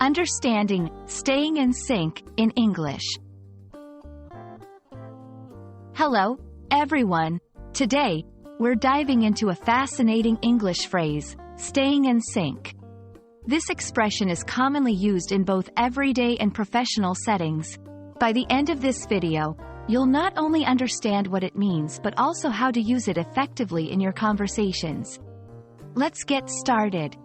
Understanding, staying in sync, in English. Hello, everyone. Today, we're diving into a fascinating English phrase, staying in sync. This expression is commonly used in both everyday and professional settings. By the end of this video, you'll not only understand what it means but also how to use it effectively in your conversations. Let's get started.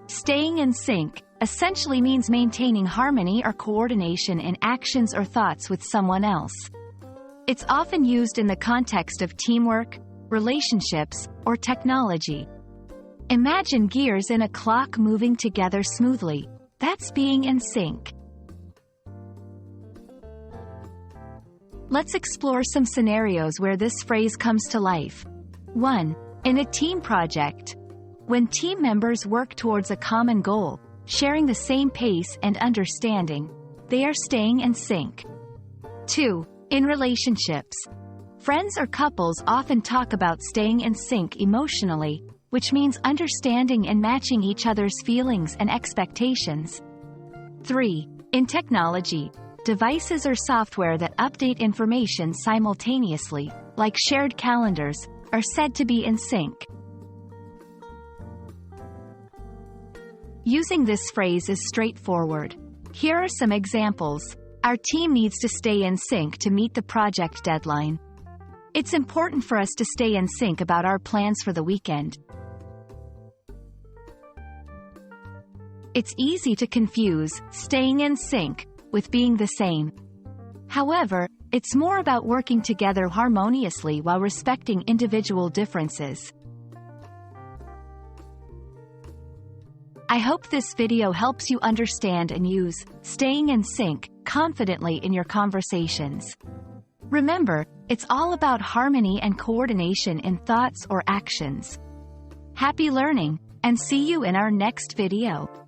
Staying in sync essentially means maintaining harmony or coordination in actions or thoughts with someone else. It's often used in the context of teamwork, relationships, or technology. Imagine gears in a clock moving together smoothly. That's being in sync. Let's explore some scenarios where this phrase comes to life. 1. In a team project. When team members work towards a common goal, sharing the same pace and understanding, they are staying in sync. 2. In relationships. Friends or couples often talk about staying in sync emotionally, which means understanding and matching each other's feelings and expectations. 3. In technology. Devices or software that update information simultaneously, like shared calendars, are said to be in sync. Using this phrase is straightforward. Here are some examples. Our team needs to stay in sync to meet the project deadline. It's important for us to stay in sync about our plans for the weekend. It's easy to confuse staying in sync with being the same. However, it's more about working together harmoniously while respecting individual differences. I hope this video helps you understand and use staying in sync confidently in your conversations. Remember, it's all about harmony and coordination in thoughts or actions. Happy learning, and see you in our next video.